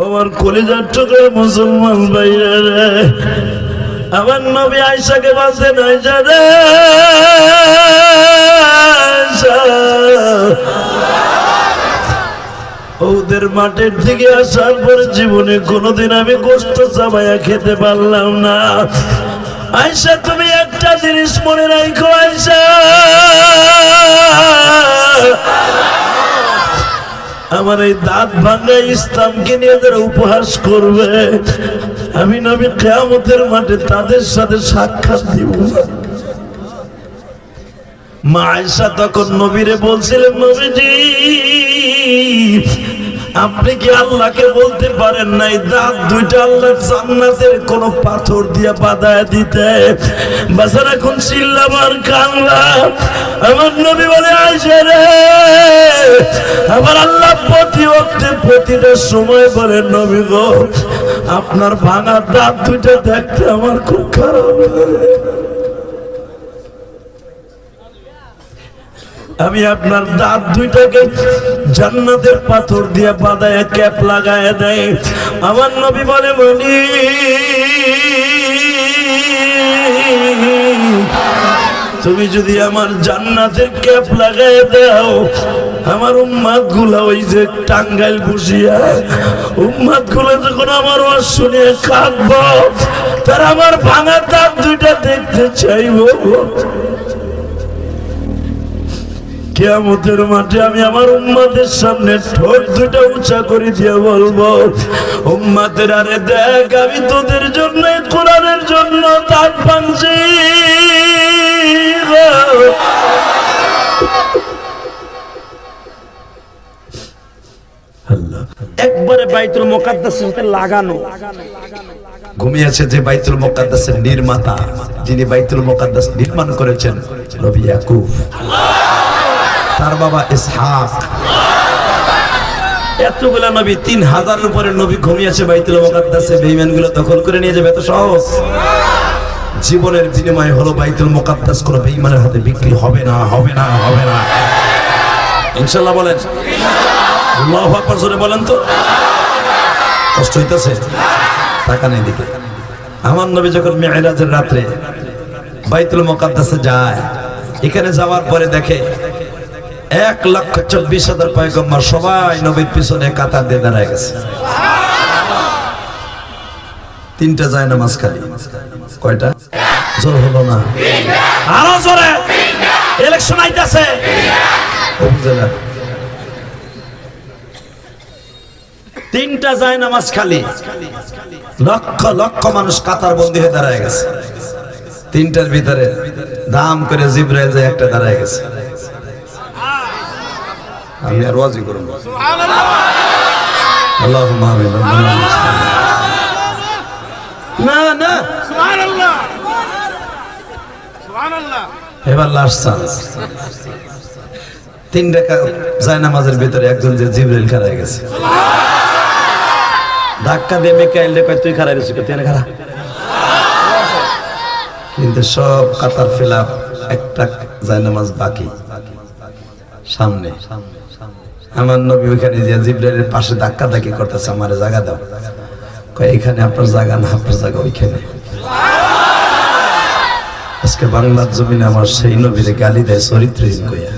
আমার কলিজার টুকরা মুসলমান ভাইরা রে, আমার নবী আয়েশাকে বলতেন, আয়েশা রে, ওদের মাঠের দিকে আসার পরে জীবনে কোনোদিন আমি গোশত চাবাইয়া খেতে পারলাম না। আয়েশা তুমি একটা জিনিস মনে রাখো আয়েশা, আমার এই দাঁত ভাঙা ইসলামকে নিয়ে যারা উপহাস করবে, আমি নবী কিয়ামতের মাঠে তাদের সাথে সাক্ষাৎ দিব না। মা আয়েশা তখন নবীরে বলছিলেন, নবীজি আপনি কি আল্লাহকে বলতে পারেন নাই দাঁত দুইটা আল্লাহর জান্নাতের কোন পাথর দিয়া বাঁধায় দিতে? বাজার এখন চিল্লাবার কান্না। আমার নবী বলে, আয়েশা রে, আমার আল্লাহ প্রতি ওয়াক্তে প্রতিটা সময় বলে, নবী গো আপনার ভাঙা দাঁত দুইটা দেখতে আমার খুব খারাপ লাগে। আমি আপনার দাঁত দুইটাকে জান্নাতের পাথর দিয়ে বাঁধায় ক্যাপ লাগায় দেয়। আমার নবী বলে, বলি তুমি যদি আমার জান্নাতের ক্যাপ লাগায় দাও, আমার উম্মাদ গুলা ওই যে টাঙ্গাইল বসিয়া উম্মাদ গুলা যখন আমার ওয়াজ শুনিয়ে কাঁদবো, তারা আমার ভাঙা দাঁত দুইটা দেখতে চাইব। কিয়ামতের মাঠে আমি আমার উম্মতের সামনে ঠোঁট দুটো উঁচা করে দিয়ে বলবো, উম্মতের আরে দেখ আমি তোদের জন্য কোরআনের জন্য দাঁত ভাঙছি। একবারে বাইতুল মুকাদ্দাসের সাথে লাগানো। ঘুমিয়েছে যে বাইতুল মুকাদ্দাসের নির্মাতা, যিনি বাইতুল মুকাদ্দাস নির্মাণ করেছেন, নবী ইয়াকুব, তার বাবা ইসহাক, এতগুলা নবী, 3000 উপরে নবী ঘুমিয়েছে বাইতুল মুকাদ্দাসে। বেঈমানগুলো দখল করে নিয়ে যাবে এত সহজ? জীবনের বিনিময় হলো বাইতুল মুকাদ্দাস কোনো বেঈমানের হাতে বিক্রি হবে না, হবে না, হবে না, ইনশাআল্লাহ বলেন। আল্লাহু আকবার জোরে বলেন তো। কষ্ট হইতাছে? টাকা নেই দিকে। আমার নবী যখন মিরাজের রাত্রে বাইতুল মুকাদ্দাসে যায়, এখানে যাওয়ার পরে দেখে 1,24,000 পয়গম্বর সবাই নবীর পিছনে কাতার দিয়ে দাঁড়ায় গেছে। 3টা যায় নামাজ খালি। কয়টা? জোর হলো না, আরো জোরে। ইলেকশন আইতাছে উপজেলা। 3টা যায় নামাজ খালি, লক্ষ লক্ষ মানুষ কাতার বন্দী হয়ে দাঁড়ায় গেছে। 3টার ভিতরে দাম করে জিবরাইল যে একটা দাঁড়ায় গেছে। আমি আর ওয়াজি করব, আল্লাহুম্মা আমিন। না না, সুবহানাল্লাহ, সুবহানাল্লাহ। এবার লাস্ট চান্স। 3 টাকা যায় নামাজের ভিতরে একজন যে জিবরাইল খাড়ায় গেছে। ধাক্কা দিয়ে মিকাইল রে কয়, তুই খাড়াই রইছিস, তুই খাড়া। কিন্তু সব কাতার ফিলাপ, একটা যায় নামাজ বাকি সামনে। আমার নবী ওইখানে যে জিবরাইলের পাশে ধাক্কা ধাক্কি করতেছে, আমারে জায়গা দাও। কয় এখানে আপনার জায়গা না, আপনার জায়গা ওইখানে। আজকে বাংলার জমিনে আমার সেই নবীরে গালি দেয় চরিত্রহীন কইয়া।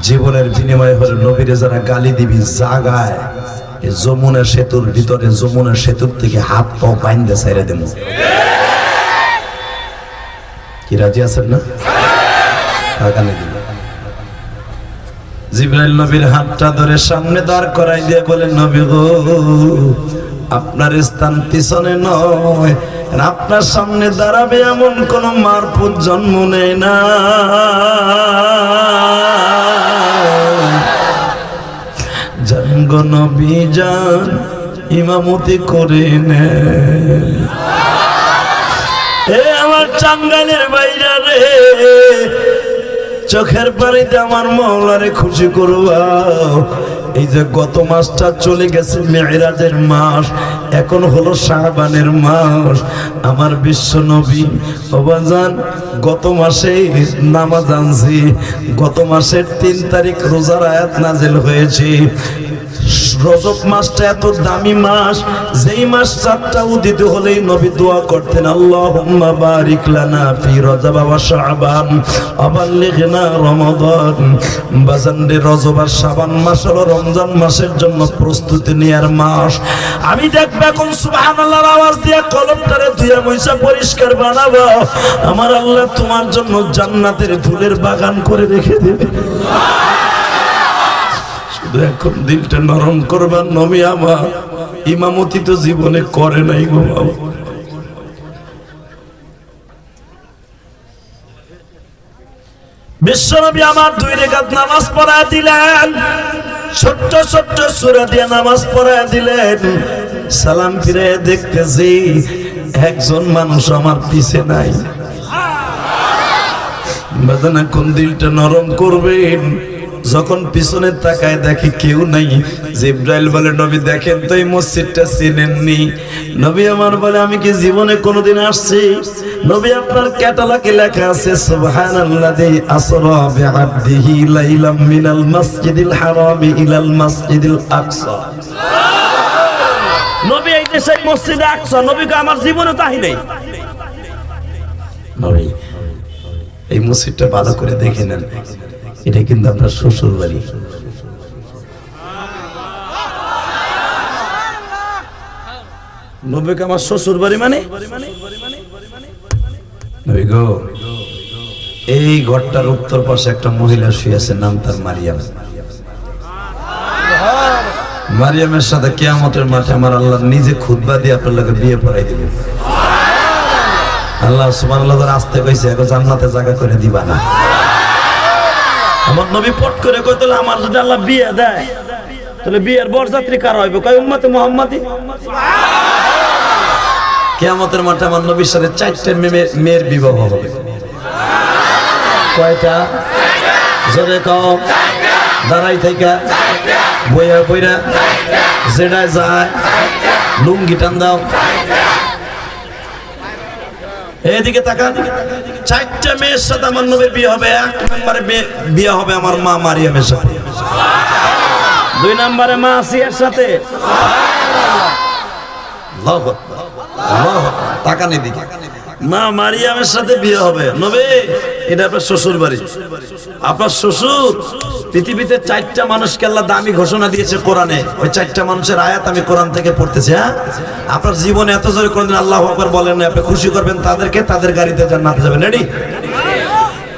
জীবনের বিনিময় হলো নবীরে যারা গালি দিবি জাগায়, এই যমুনা সেতুর ভিতরে, যমুনা সেতুর থেকে হাত পাও বাইন্দে ছাইরে দেব। কি রাজি আছেন না? গালি দিবি। জিবরাইল নবীর হাতটা ধরে সামনে দাঁড় করাই দিয়ে বলে, নবী গো আপনার স্থান পিছনে নয়, আপনার সামনে দাঁড়াবে এমন কোন মারপুত জন্ম নেই না। জানগো নবী জান ইমামতি করে নে। এ আমার টাঙ্গাইলের বাইরা রে, চোখের পানিতে আমার মওলারে খুশি করবা। এই যে গত মাসটা চলে গেছে মেরাজের মাস, এখন হলো শাবানের মাস। আমার বিশ্ব নবী ওবাজান গত মাসে নামাজ আনছি, গত মাসের 3 তারিখ রোজার আয়াত নাজিল হয়েছে। রজব মাসটা এত দামি মাস, যেই মাস চারটা উদিত হলেই নবী দোয়া করতেন, আল্লাহুম্মা বারিক লানা ফি রজব ওয়া শাবান ওয়া বাল্লিগনা রমাদান। বাজানরে রজব আর শাবান মাস হলো রমজান মাসের জন্য প্রস্তুতি নেয়ার মাস। আমি দেখব এখন সুবহানাল্লাহর আওয়াজ দিয়ে কলমটারে ধুয়ে মুছা পরিষ্কার বানাবো, আমার আল্লাহ তোমার জন্য জান্নাতের ফুলের বাগান করে রেখে দেবে। শুধু এখন দিলটা নরম করবার, নবী আমার ইমামতি তো জীবনে করে নাই গো বাবা। বিশ্বনবী আমার 2 রাকাত নামাজ পড়ায় দিলেন, ছোট্ট ছোট্ট সূরা দিয়ে নামাজ পড়ায় দিলেন। সালাম ফিরে দেখতেছি একজন মানুষ আমার পিছে নাই। বাজানা কোন দিলটা নরম করবেন, যখন পিছনে তাকায় দেখে কেউ নাই। জিবরাইল বলে, নবী দেখেন তো এই মসজিদটা চিনেননি? নবী আমার বলে, আমি কি জীবনে কোনোদিন আসছি? নবী আপনার ক্যাটালগে লেখা আছে, সুবহানাল্লাযী আসরা বিআবদিহি লাইলাম মিনাল মাসজিদিল হারামি ইলাল মাসজিদিল আকসা। নবী এই দেশে মসজিদে আকসা, নবীকে আমার জীবনে তাহি নেই। নবী এই মসজিদটা ভালো করে দেখে নেন, এটা কিন্তু আপনার শ্বশুর বাড়ি। নবীকে আমার শ্বশুর বাড়ি মানে? নবী গো, এই ঘরটার উত্তর পাশে একটা মহিলা শুয়ে আছে, নাম তার মারিয়াম। মারিয়ামের সাথে কিয়ামতের মাঠে আমার আল্লাহ নিজে খুতবা দিয়ে আপনার লোকে বিয়ে পড়াই দিবে। আল্লাহ সুবহানাল্লাহ আসতে কইছে, এখন জান্নাতে জায়গা করে দিবা না। আমার নবী পট করে কই, তাহলে আমার যদি আল্লাহ বিয়ে দেয়, তাহলে বিয়ের বরযাত্রী কার হইবে? কয় উম্মতে মুহাম্মাদি। কিয়ামতের মাঠে আমার নবীর সাথে 4টা মেয়ের বিবাহ হবে। কয়টা? জোরে কও। দাঁড়াই থাইকা, বইয়া বইরা, যেটা যায় লুঙ্গি টান দাও। এদিকে তাকান, 4টা মেয়ের সাথে আমার নবীর বিয়ে হবে। 1 নম্বরে বিয়ে হবে আমার মা মারিয়ামের সাথে। 2 নম্বরে মা আসিয়ার সাথে। আল্লাহু আকবার, আল্লাহু আকবার। তাকান এদিকে, মা মারিয়ামের সাথে বিয়ে হবে। নবী, এটা আপনার শ্বশুর বাড়ি। আপনার শ্বশুর পৃথিবীতে 4টা মানুষকে আল্লাহ দামি ঘোষণা দিয়েছে কোরআনে। ওই 4টা মানুষের আয়াত আমি কোরআন থেকে পড়তেছি। হ্যাঁ, আপনার জীবনে এত জোরে কোনদিন আল্লাহু আকবার বলেন না। আপনি খুশি করবেন তাদেরকে, তাদের গাড়িতে জান্নাতে যাবেন। রেডি?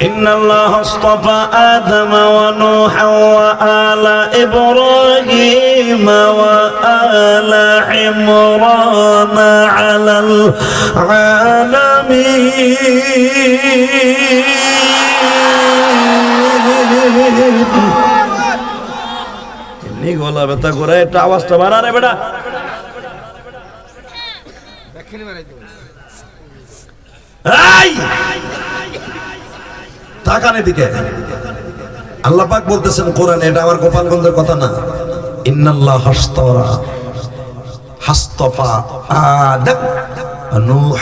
ইন্নাল্লাহ আসতাফা আদম ওয়া নূহ ওয়া আলা ইব্রাহিম ওয়া আলা ইমরান আলাল আলামিন। এমনি গলা ব্যথা করে একটা আওয়াজটা বাড়া রে বেটা। এই তাকান এদিকে, আল্লাহ পাক বলতেছেন কোরআনে, এটা আমার গোপালগঞ্জের কথা না। ইন্নাল্লাহ হাসতাফা আদম ওয়া নূহ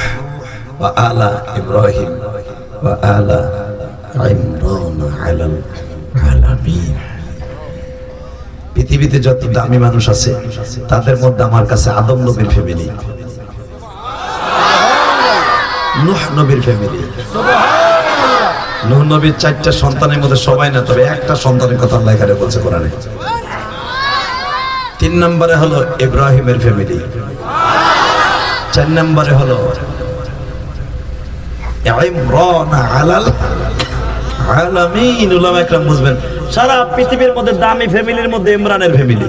ওয়া আলা ইব্রাহিম ওয়া আলা ইমরান আলাল আলামিন। পৃথিবীতে যত দামি মানুষ আছে তাদের মধ্যে আমার কাছে আদম নবীর ফ্যামিলি, নূহ নবীর ফ্যামিলি। নূহ নবীর 4টা সন্তানের মধ্যে সবাই না, তবে একটা সন্তানের কথা আল্লাহ এখানে বলছে কোরআনে। 3 নম্বরে হলো ইব্রাহিমের ফ্যামিলি। 4 নম্বরে হলো ইমরান আলাল আলামিন। উলামা একরাম বুঝবেন, সারা পৃথিবীর মধ্যে দামি ফ্যামিলির মধ্যে ইমরানের ফ্যামিলি।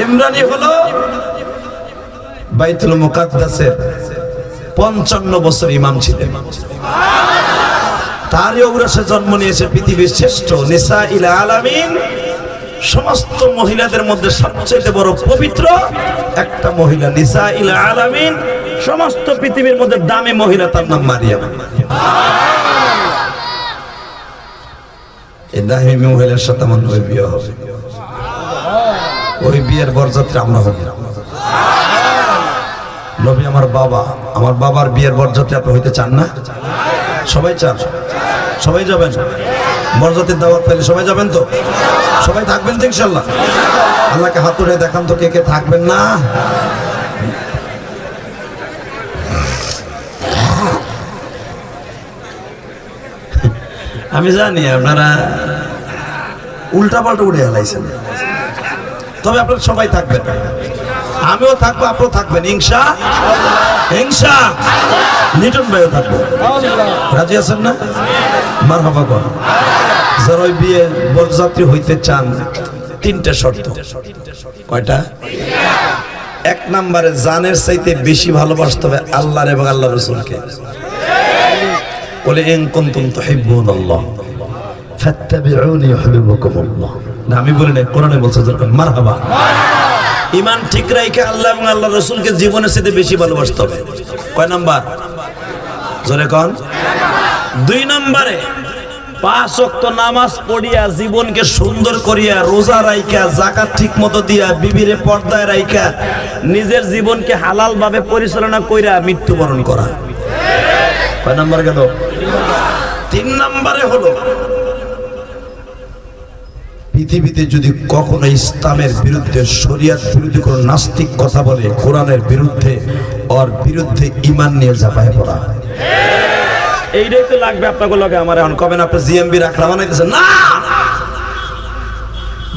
ইমরানই হলো বাইতুল মুকাদ্দাসের 55 বছর ইমাম ছিলেন। তারই ঔরসে জন্ম নিয়েছে পৃথিবীর শ্রেষ্ঠ নিসাইল আলামিন। সমস্ত মহিলাদের মধ্যে সবচেয়ে বড় পবিত্র একটা মহিলা নিসাইল আলামিন। সমস্ত পৃথিবীর মধ্যে দামি মহিলা, তার নাম মারিয়াম। এই দামি মহিলার সাথে আমার নবীর বিয়ে হবে। ওই বিয়ের বরযাত্রী আমরা হব। নবী আমার বাবা, আমার বাবার বিয়ের বরযাত্রী আপনি হইতে চান না? সবাই চান? সবাই যাবেন? বরযাত্রীর দাওয়াত পেলে সবাই যাবেন তো? সবাই থাকবেন তো ইনশাল্লাহ? আল্লাহকে হাত তুলে দেখান তো কে কে থাকবেন না। আমি জানি আপনারা উল্টা পাল্টা উড়ে হেলাইছেন, তবে আপনারা সবাই থাকবেন, আমিও থাকবো, আপনিও থাকবেন ইনশা ইনশা। লিটন ভাইও থাকবো, রাজি আছেন না? মারহাবা কর। যারা ওই বিয়ে বরযাত্রী হইতে চান, তিনটা শর্ত। কয়টা? এক নম্বরে জানের চাইতে বেশি ভালোবাসতে হবে আল্লাহর এবং আল্লাহ রাসূলকে। বলে ইন কুনতুম তুহিব্বুনাল্লাহ ফাত্তাবিউনি ইউহিব্বুকুমুল্লাহ। না আমি বলি না, কোরআনে বলছে যখন মারহাবা। ঈমান ঠিক রাখে আল্লাহ এবং আল্লাহ রাসূলকে জীবনের চাইতে বেশি ভালোবাসতে হবে। কয় নাম্বার? জোরে কোন? 2 নম্বরে 5 ওয়াক্ত নামাজ পড়িয়া জীবনকে সুন্দর করিয়া, রোজা রাইখা, যাকাত ঠিক মতো দিয়া, বিবিরে পর্দায় রাইখা, নিজের জীবনকে হালাল ভাবে পরিচালনা কইরা মৃত্যুবরণ করা। কয় নাম্বার গেল? 3 নম্বরে হলো পৃথিবীতে যদি কখনো ইসলামের বিরুদ্ধে, শরিয়াত বিরুদ্ধে কোনো নাস্তিক কথা বলে, কোরআনের বিরুদ্ধে, ওর বিরুদ্ধে ঈমান নিয়ে ঝাঁপায় পড়া। এইটাই তো লাগবে আপনাকে লগে আমার। এখন কবেন আপনি জিএমবি রাখলা বানাইতেছেন না।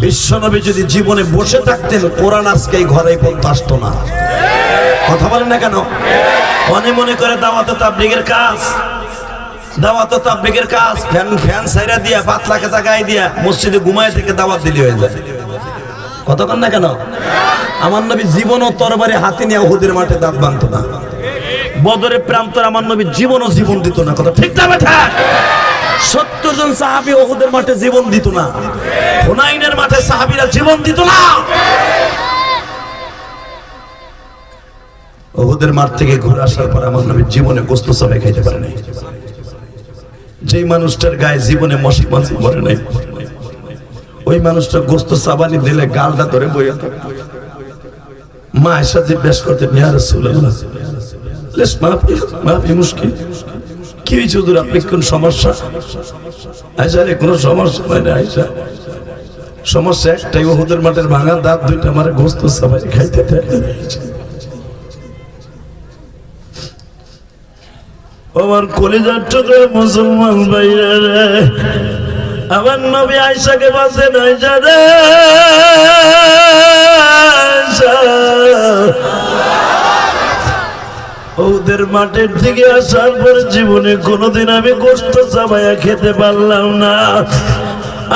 বিশ্বনবী যদি জীবনে বসে থাকতেন, কোরআন আজকে এই ঘরে পর্যন্ত আসতো না। কথা বলেন না কেন? মনে মনে করে দাওয়াত তাবলীগের কাজ, দাওয়াত তাবলীগের কাজ ফ্যান সাইরা দিয়া, পাতলাকে জাগায় দিয়া, মসজিদে ঘুমায় থেকে দাওয়াত দিলি হয়ে যায়। কথা কন না কেন? আমার নবী জীবনও তরবারি হাতে নিয়ে উহুদের মাঠে দাঁত ভাঙতো না। বদরের প্রান্তর আমার নবী জীবনও জীবন দিত না। কথা ঠিক না বেঠা? 70 জন সাহাবী উহুদের মাঠে জীবন দিত না। হুনাইনের মাঠে সাহাবীরা জীবন দিত না। উহুদের মাঠ থেকে ঘুরে আসার পর আমার নবী জীবনে গোশত সবাই খাইতে পারে নাই। যেই মানুষটার গায়ে জীবনে মশক মাছি মরে নাই, ওই মানুষটা গোশত সাবানি দিলে গালটা ধরে বইয়া থাকে। মা আয়েশা জিজ্ঞেস করতেন, ইয়া রাসূলুল্লাহ, লেস মাফি মুশকিল, কি হয়েছে হুজুর, আপনি কোন সমস্যা? আয়েশা রে কোনো সমস্যা নাই রে আয়েশা, সমস্যা একটাই, উহুদের মাঠের ভাঙা দাঁত দুইটা আমার গোশত সাবানি খাইতে থাকে। আমার কলিজার টুকরা মুসলমান ভাইরা রে, আমার নবী আয়েশাকে বলছেন, আয়েশা রে, ওদের মাঠের থেকে আসার পর জীবনে কোনোদিন আমি গোশত চাবাইয়া খেতে পারলাম না।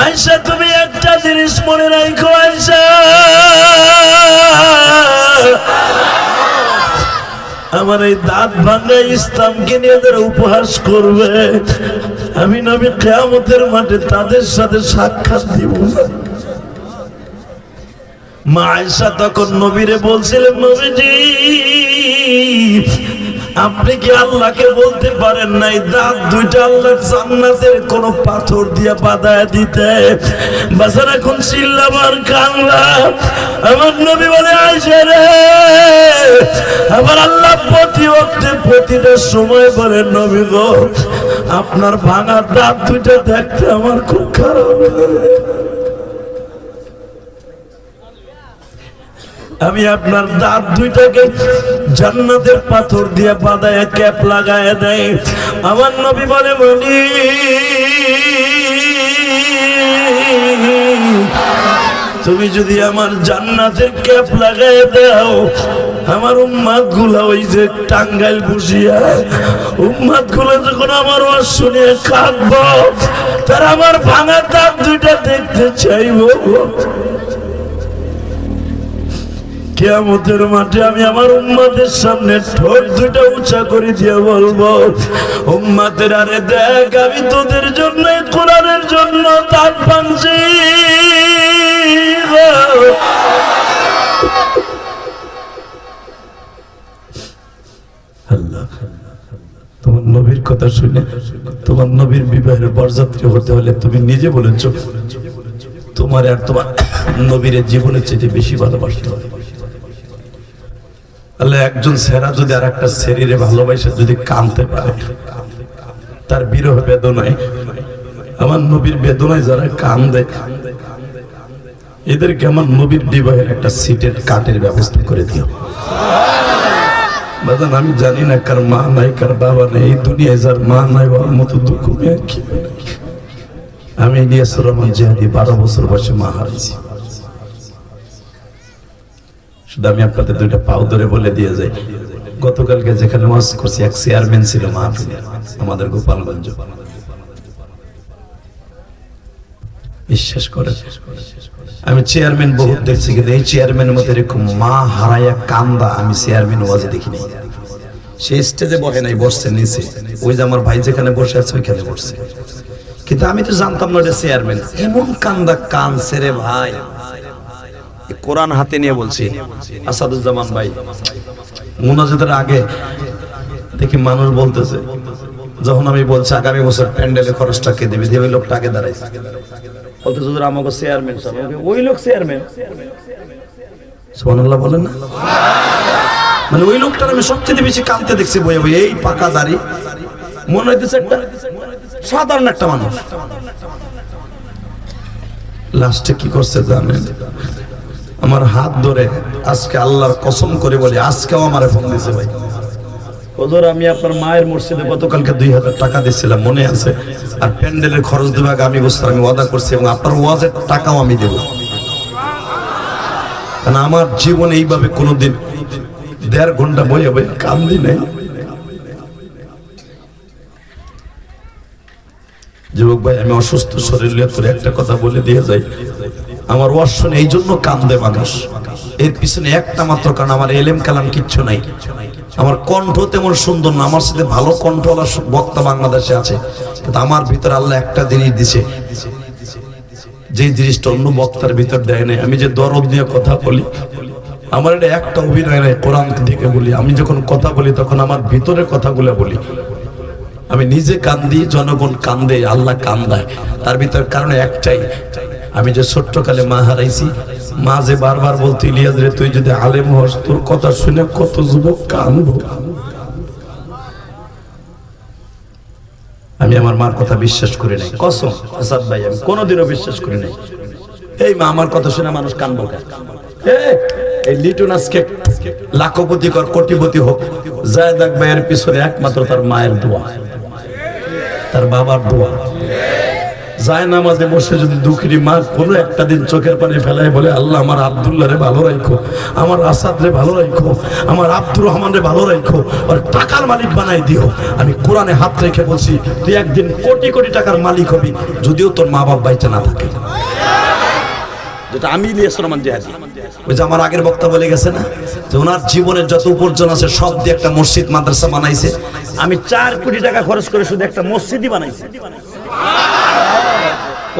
আয়েশা তুমি একটা জিনিস মনে রাখো আয়েশা, আমার এই দাঁত ভাঙা ইসলামকে নিয়ে যারা উপহাস করবে, আমি নবী কিয়ামতের মাঠে তাদের সাথে সাক্ষাৎ দিব না। মা আয়েশা তখন নবীরে বলছিলেন, নবীজি আপনি কি আল্লাহকে বলতে পারেন নাই দাঁত দুইটা আল্লাহর জান্নাতের কোন পাথর দিয়ে বাঁধায় দিতে? বাজার এখন চিল্লাবার কান্না। আমার নবী বলে, আয়েশা রে, আমার আল্লাহ প্রতি ওয়াক্তে প্রতিটা সময় বলে, নবী গো আপনার ভাঙা দাঁত দুইটা দেখতে আমার খুব খারাপ লাগে। আমি আপনার দাঁত দুইটাকে জান্নাতের পাথর দিয়ে বাঁধায় ক্যাপ লাগায় দেয়। আমার নবী বলে, বলি তুমি যদি আমার জান্নাতের ক্যাপ লাগায় দাও, আমার উম্মাত গুলা ওই যে টাঙ্গাইল বসিয়া উম্মাত গুলা যখন আমার ওয়াজ শুনে কাঁদবো, তারা আমার ভাঙা দাঁত দুইটা দেখতে চাইবো। কিয়ামতের মাঠে আমি আমার উম্মতের সামনে ঠোঁট দুইটা উঁচা করে দিয়ে বলবো, উম্মতের আরে দেখ, আমি তোদের জন্য কোরআনের জন্য দাঁত ভাঙছি। আল্লাহ, তোমার নবীর কথা শুনে, তোমার নবীর বিবাহের বরযাত্রী হতে হলে তুমি নিজে বলেছ তোমার আর তোমার নবীর জীবনের চেয়ে বেশি ভালোবাসতে হবে। আল্লাহ, একজন ছেড়া যদি আর একটা শরীরে ভালোবাসে যদি কাঁদতে পারে, তার বিরহ বেদনায় আমার নবীর বেদনায় যারা কান্দে এদেরকে আমার নবীর বিবাহের একটা সিটের কাঠের ব্যবস্থা করে দিও। বাজান আমি জানি না কার মা নাই কার বাবা নেই, এই দুনিয়ায় যার মা নাই ওর মতো দুঃখ কি। আমি ইলিয়াসুর রহমান জিহাদি 12 বছর বয়সে মা হারাইছি। শুধু আমি আপনাদের দুইটা পাও ধরে বলে দিয়ে যাই, গতকালকে যেখানে ওয়াজ করছি এক চেয়ারম্যান ছিল মাহফিলের আমাদের গোপালগঞ্জ। বিশ্বাস করে আমি চেয়ারম্যান বহুত দেখছি, কিন্তু এই চেয়ারম্যানের মধ্যে এরকম মা হারাইয়া কান্দা আমি চেয়ারম্যান ওয়াজে দেখিনি। সে স্টেজে বসে নাই, বসছে নিচে, ওই যে আমার ভাই যেখানে বসে আছে ওইখানে বসছে, কিন্তু আমি তো জানতাম না এটা চেয়ারম্যান। এমন কান্দা কানছে রে ভাই, কোরআন হাতে নিয়ে বলছি। আসাদুজ্জামান ভাই মুনাজাতের আগে দেখি মানুষ বলতেছে, যখন আমি বলছি আগামী বছর প্যান্ডেলের খরচটা কে দেবে, ওই লোকটা আগে দাঁড়াইছে বলতে যদি আমাকে চেয়ারম্যান, ওই লোক চেয়ারম্যান। সুবহানাল্লাহ বলেন না? মানে ওই লোকটার আমি সবচেয়ে বেশি কাঁদতে দেখছি বয়ে বয়ে, এই পাকা দাড়ি, মনে হইতেছে একটা সাধারণ একটা মানুষ। লাস্টে কি করছে জানেন? আমার হাত ধরে আজকে আল্লাহর কসম করে বলি, আজকেও আমার ফোন দিয়েছে, ভাই হুজুর আমি আপনার মায়ের মসজিদে গতকালকে 2000 টাকা দিয়েছিলাম মনে আছে, আর প্যান্ডেলের খরচ দেবে আগামী বছর আমি ওয়াদা করছি, এবং আপনার ওয়াজের টাকাও আমি দেব। কারণ আমার জীবনে এইভাবে কোনোদিন 1.5 ঘন্টা বয়ে বয়ে কান্দি নেই। যুবক ভাই আমি অসুস্থ শরীর নিয়ে তোর একটা কথা বলে দিয়ে যাই, আমার ওয়াজ শুনে এই জন্য কান্দে মানুষ, এর পিছনে একটা মাত্র কারণ আমার এলেম কালাম কিচ্ছু নাই, আমার কণ্ঠ তেমন সুন্দর না, আমার সাথে ভালো কণ্ঠওয়ালা বক্তা বাংলাদেশে আছে, কিন্তু আমার ভিতরে আল্লাহ একটা জিনিস দিছে, যে জিনিসটা অন্য বক্তার ভিতর দেয় নাই। আমি যে দরদ নিয়ে কথা বলি, আমার এটা একটা অভিনয় নাই, কোরআন থেকে বলি। আমি যখন কথা বলি তখন আমার ভিতরের কথাগুলো বলি। আমি নিজে কান্দি, জনগণ কান্দে, আল্লাহ কান্দায়, তার ভিতর কারণ একটাই, আমি যে ছোট্টকালে মা হারাইছি, মা যে বারবার বলতো ইলিয়াস রে তুই যদি আলেম হস, তোর কথা শুনে কত যুবক কাঁদবো। আমি আমার মার কথা বিশ্বাস করি নাই, কসম আসাদ ভাই আমি কোনোদিনও বিশ্বাস করি নাই। এই মা আমার কথা শুনে মানুষ কাঁদবো কেন? এই লিটন আজকে লাখপতি কর কোটিপতি হোক, জায়েদ ভাইয়ের পিছনে একমাত্র তার মায়ের দোয়া, তার বাবার দোয়া। যায় নামাজে বসে যদি দুঃখিনী মা কোনো একটা দিন চোখের পানি ফেলায় বলে আল্লাহ আমার আব্দুল্লাহ রে ভালো রাখো, আমার আসাদ রে ভালো রাখো, আমার আব্দুর রহমান রে ভালো রাখো, আর টাকার মালিক বানাই দিও, আমি কোরআনে হাত রেখে বলছি তুই একদিন কোটি কোটি টাকার মালিক হবি, যদিও তোর মা বাপ বাইচে না থাকে। যেটা আমি ইলিয়াসুর রহমান জিহাদি, ওই যে আমার আগের বক্তা বলে গেছে না যে ওনার জীবনের যত উপার্জন আছে সব দিয়ে একটা মসজিদ মাদ্রাসা বানাইছে। আমি 4 কোটি টাকা খরচ করে শুধু একটা মসজিদই বানাইছি।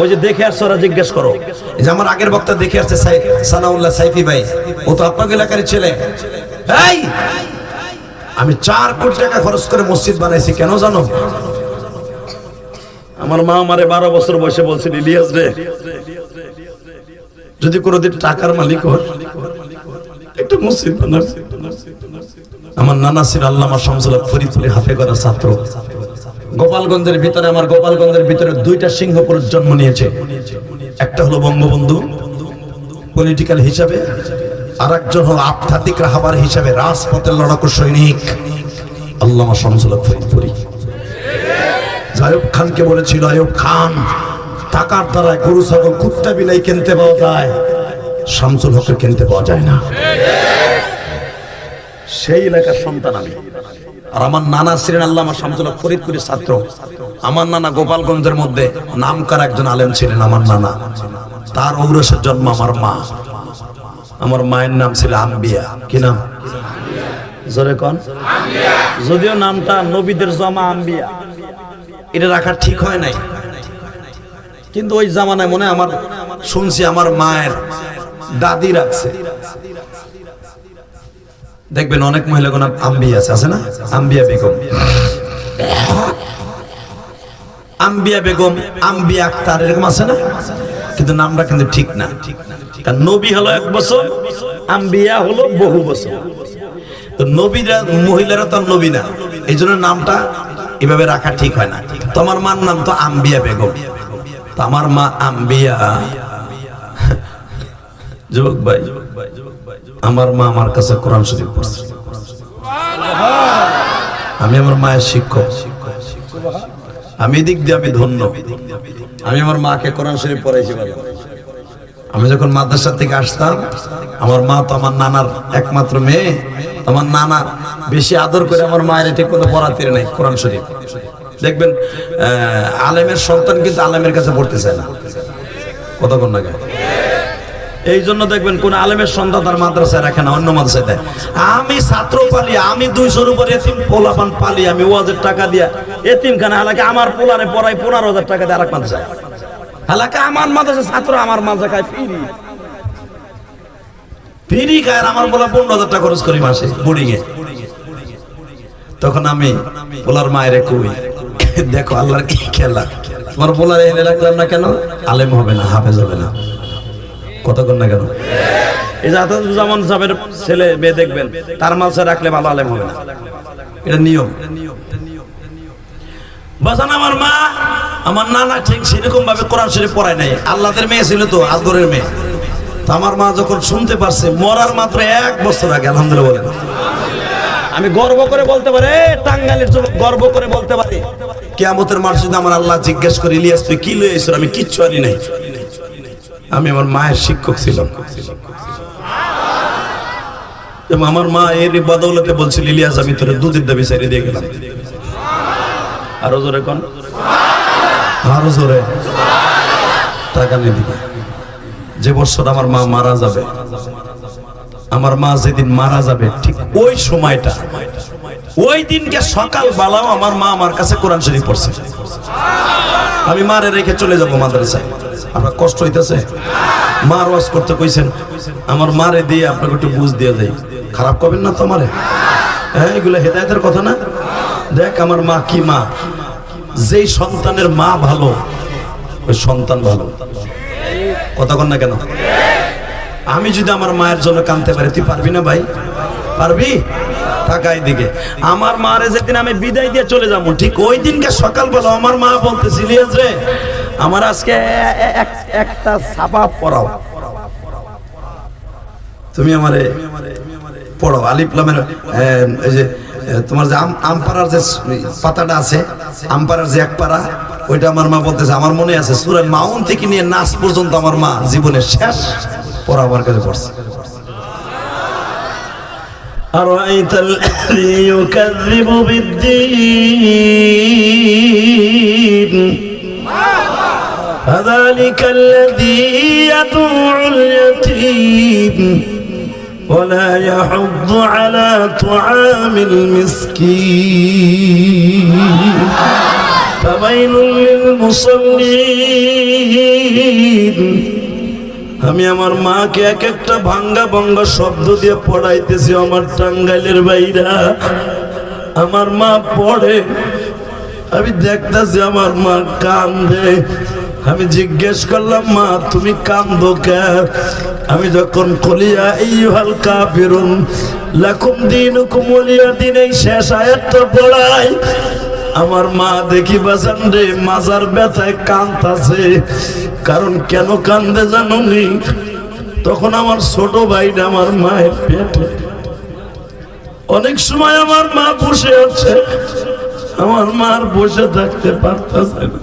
ওই যে দেখে আসছে ওরা জিজ্ঞেস করো, এই যে আমার আগের বক্তা দেখে আসছে সানাউল্লাহ সাইফি ভাই, ও তো আপনার এলাকার ছেলে। এই আমি 4 কোটি টাকা খরচ করে মসজিদ বানাইছি, কেন জানো? আমার মা আমারে 12 বছর বয়সে বলছিল ইলিয়াস রে যদি কোনোদিন টাকার মালিক হয় একটা মসজিদ বানাবে। আমার নানা ছিল আল্লামা শামসুল হক ফরিদপুরে হাতে করা ছাত্র। গোপালগঞ্জের ভিতরে, আমার গোপালগঞ্জের ভিতরে 2টা সিংহ পুরুষ জন্ম নিয়েছে, একটা হলো বঙ্গবন্ধু পলিটিক্যাল হিসাবে, আর একজন হলো আধ্যাত্মিক রাহবার হিসাবে রাজপথের লড়াকু সৈনিক আল্লামা শামসুল হক ফরিদপুরি। আইয়ুব খানকে বলেছিল, আইয়ুব খান টাকার দ্বারা গরু ছাগল কুত্তা বিলাই কিনতে পাওয়া যায়, শামসুল হকের কিনতে পাওয়া যায় না। সেই এলাকার সন্তান আমি। আর আমার নানা ছিলেন আল্লামা শামসুল হক ফরিদপুরের ছাত্র। আমার নানা গোপালগঞ্জের মধ্যে নামকার একজন আলেম ছিলেন। আমার নানা, তার ঔরসের জন্ম আমার মা। আমার মায়ের নাম ছিল আম্বিয়া। কি নাম? জোরে কোন? যদিও নামটা নবীদের জমা আম্বিয়া, এটা রাখা ঠিক হয় নাই, কিন্তু ওই জামানায় মনে আমার শুনছি আমার মায়ের দাদি রাখছে। দেখবেন অনেক মহিলা কোন আম্বিয়া আছে না, আম্বিয়া বেগম, আম্বিয়া বেগম, আম্বিয়া আক্তার, এরকম আছে না, কিন্তু নামটা কিন্তু ঠিক না। কারণ নবী হলো 1 বছর, আম্বিয়া হলো বহু বছর। তো নবীরা মহিলারা তো নবী না, এই জন্য নামটা এভাবে রাখা ঠিক হয় না। তোমার মার নাম তো আম্বিয়া বেগম। তো আমার মা আম্বিয়া। যুবক ভাই, আমার মা আমার কাছে কোরআন শরীফ পড়ছে। আমি আমার মায়ের শিক্ষক, আমি দিক দিয়ে আমি ধন্য। আমি আমার মাকে কোরআন শরীফ পড়াইছি। আমি যখন মাদ্রাসা থেকে আসতাম, আমার মা তো আমার নানার একমাত্র মেয়ে, আমার নানা বেশি আদর করে আমার মায়ের ঠিক মতো পড়াতে নাই কোরআন শরীফ। দেখবেন আলেমের সন্তান কিন্তু আলেমের কাছে পড়তে চায় না, কতক্ষণ লাগে। এই জন্য দেখবেন কোন আলেমের সন্তান তার মাদ্রাসায় রাখে না, অন্য মাদ্রাসায় দেয়। আমি ছাত্র পালি, আমি 200-র উপরে এতিম পোলাপান পালি, আমি ওয়াজের টাকা দিয়া এতিমখানা হালাকে আমার পোলারে পড়াই 15,000 টাকা দিয়ে আরেক মাদ্রাসায়। হালাকে আমার মাদ্রাসা ছাত্র আমার মাদ্রাসা খায় ফিরি খায়, আমার পোলা 15,000 টাকা খরচ করি মাসে বোর্ডিং এ। তখন আমি পোলার মায়ের কই, দেখো আল্লাহর কি খেলা, তোমার পোলারে এনে রাখলাম না কেন? আলেম হবে না, হাফেজ হবে না, কতক্ষণ না কেন? এই যে আতাউজ্জামান সাহেবের ছেলে মেয়ে দেখবেন তার মালসা রাখলে ভালো আলেম হবে না, এটা নিয়ম। বাজান আমার মা আমার নানা ঠিক সেরকম ভাবে কোরআন শরীফ পড়ায় নাই। আল্লাহদের মেয়ে ছিল তো, আদরের মেয়ে। তো আমার মা যখন শুনতে পারছে মরার মাত্র 1 বছর আগে, আলহামদুলিল্লাহ বলেন, আমি গর্ব করে বলতে পারি, টাঙ্গাইলের যুবক গর্ব করে বলতে পারি, কিয়ামতের মাঠ যদি আমার আল্লাহ জিজ্ঞেস করে, ইলিয়াস তুই কি লয়ে আইছো? আমি কিচ্ছু আনি নাই, আমি আমার মায়ের শিক্ষক ছিলাম। এবং আমার মা এর বদৌলতে বলছিল, ইলিয়াস আমি তোর দুধের দাবি চাইরে দিয়ে গেলাম। আরো জোরে কোন, আরো জোরে টাকা নিয়ে দিবে। যে বছর আমার মা মারা যাবে, আমার মা যেদিন মারা যাবে ঠিক ওই সময়টা, ওই দিনকে সকাল বেলাও আমার মা আমার কাছে কোরআন শরীফ পড়ছে। আমি মারে রেখে চলে যাবো মাদ্রাসায়। আপনার কষ্ট হইতেছে? মার ওয়াজ করতে কইছেন, আমার মারে দিয়ে আপনাকে একটু বুঝ দিয়ে দেয়, খারাপ করবেন না তো আমারে। হ্যাঁ, এগুলো হেদায়েতের কথা না? দেখ আমার মা কি মা, যেই সন্তানের মা ভালো ওই সন্তান ভালো, কথা কন না কেন? আমি যদি আমার মায়ের জন্য কাঁদতে পারি, তুই পারবি না ভাই? পারবি? টাকাই দিকে আমার মারে যেদিন আমি বিদায় দিয়ে চলে যাবো, ঠিক ওই দিনকে সকালবেলা আমার মা বলতেছিল, ইলিয়াস রে আমার আজকে একটা ছাপা পড়াও, তুমি আমারে পড়াও। আলিফ লামের এই যে তোমার যে আমপাড়ার যে পাতাটা আছে, আমপাড়ার যে এক পাড়া, ওইটা আমার মা বলতেছে, আমার মনে আছে সূরা মাউন থেকে নিয়ে নাস পর্যন্ত আমার মা জীবনের শেষ পড়া আমার কাছে পড়ছে। أرأيت الذي يكذب بالدين فذلك الذي يدعو اليتيم ولا يحض على طعام المسكين فويل للمصلين। আমি আমার মাকে এক একটা ভাঙ্গা ভাঙ্গা শব্দ দিয়ে পড়াইতেছি। আমার টাঙ্গাইলের ভাইরা, আমার মা পড়ে, আমি দেখতেছি আমার মা কান্দে। আমি জিজ্ঞেস করলাম, মা তুমি কান্দো কেন? আমি যখন কলিয়া আইয়ুহাল কাফিরুন লাকুম দীনুকুম ওয়ালিয়া দিন এই শেষ আয়াতটা পড়াই, আমার মা দেখি বাজান রে মাজার ব্যথায় কাঁদতাছে। কারণ কেন কান্দে জানুনি? তখন আমার ছোট ভাইটা আমার মায়ের পেটে, অনেক সময় আমার মা বসে আছে, আমার মার বসে থাকতে পারতেছে না।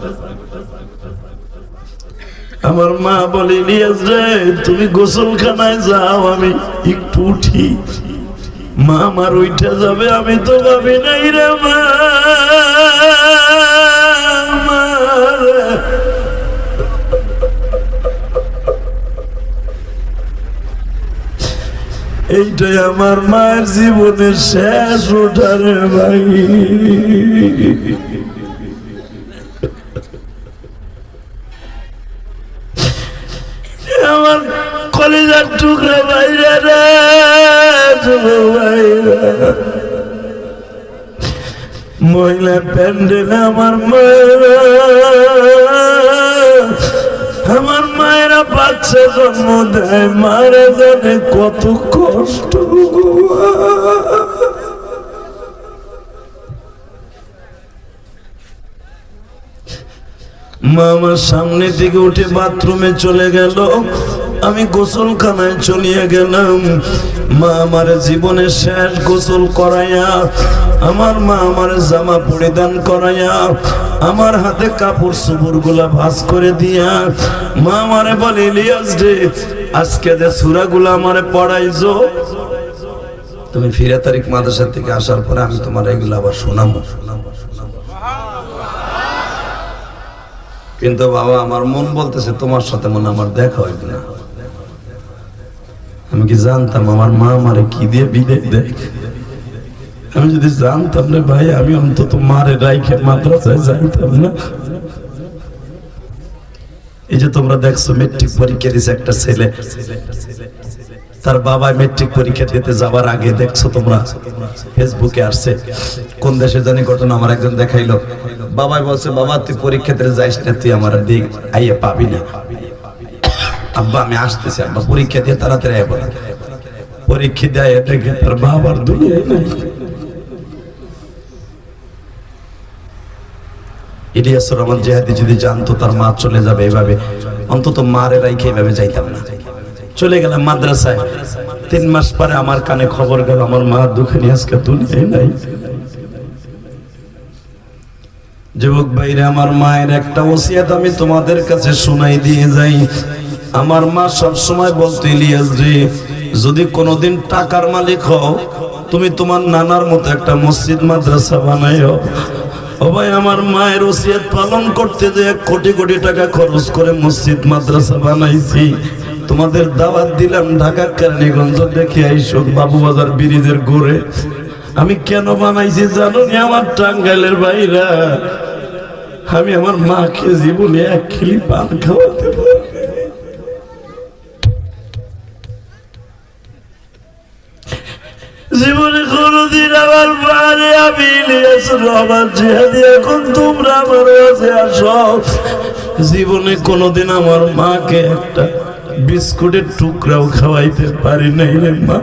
আমার মা বলে, ইলিয়াস রে তুমি গোসলখানায় যাও, আমি একটু উঠি। মা আমার উঠে যাবে, আমি তো ভাবি নাই রে মা। এইটাই আমার মায়ের জীবনের শেষ ওঠারে ভাই। আমার কলিজার টুকরা ভাইরা রে, ভাইরা মহিলা প্যান্ডেলে আমার মায়েরা, আমার মায়েরা বাচ্চা জন্ম দেয়, মারা জানে কত কষ্ট। মা আমার সামনে দিকে উঠে বাথরুমে চলে গেল, আমি গোসলখানায় চলিয়ে গেলাম। মা আমার জীবনের শেষ গোসল করাইয়া, আমার মা আমার জামা পরিধান করাইয়া, আমার হাতে কাপড় চোপড় গুলা ভাঁজ করে দিয়া মা আমারে বলে, ইলিয়াস রে, আজকে যে সূরা গুলা আমারে পড়াইছো, তুমি ফিরে তারিখ মাদ্রাসা থেকে আসার পরে আমি তোমার এগুলো আবার শোনাবো। কিন্তু বাবা আমার মন বলতেছে তোমার সাথে মনে আমার দেখা হইবে না। আমি কি জানতাম আমার মা আমারে কি দিয়ে বিদায় দেয়? আমি যদি জানতাম রে ভাই, আমি অন্তত মারে রাইখে মাদ্রাসায় যাইতাম না। এই যে তোমরা দেখছো মেট্রিক পরীক্ষা দিছে একটা ছেলে, তার বাবা মেট্রিক পরীক্ষা দিতে যাওয়ার আগে দেখছো তোমরা ফেসবুকে আসছে, কোন দেশে জানি ঘটনা আমার একজন দেখাইলো। বাবাই বলছে, বাবা তুই পরীক্ষা দিতে যাইস না, তুই আমার দিক আইয়া পাবি না। আব্বা আমি আসতেছি, আব্বা পরীক্ষা দিয়ে তাড়াতাড়ি আইব। পরীক্ষা দেয় দেখে তার বাবার দুনিয়ায় নাই। ইলিয়াসুর রহমান জিহাদি যদি জানতো তার মা চলে যাবে এভাবে, অন্তত মারে রাইখে এভাবে যাইতাম না। চলে গেলাম মাদ্রাসায়। 3 মাস পরে আমার কানে খবর গেল আমার মা দুঃখে নিয়ে আজকে দুনিয়ায় নাই। যুবক ভাইরা, আমার মায়ের একটা ওসিয়ত আমি তোমাদের কাছে শোনাই দিয়ে যাই। আমার মা সব সময় বলতো, ইলিয়াস রে, যদি কোনোদিন টাকার মালিক হও, তুমি তোমার নানার মতো একটা মসজিদ মাদ্রাসা বানাইও। ও ভাই, আমার মায়ের ওসিয়ত পালন করতে যে 1 কোটি কোটি টাকা খরচ করে মসজিদ মাদ্রাসা বানাইছি। তোমাদের দাওয়াত দিলাম ঢাকা কেরানীগঞ্জ, দেখে আইসো বাবুবাজার ব্রিজের গোড়ে। আমি কেন বানাইছি জানো নি আমার টাঙ্গাইলের ভাইরা? আমি আমার মাকে জীবনে 1 খিলি পান খাওয়াতে পারি। জীবনে কোনদিন আমার মারে আমি ইলিয়াসুর রহমান জিহাদি, এখন তোমরা আমার কাছে আসো। জীবনে কোনদিন আমার মাকে একটা বিস্কুটের টুকরাও খাওয়াইতে পারি নাই রে মা।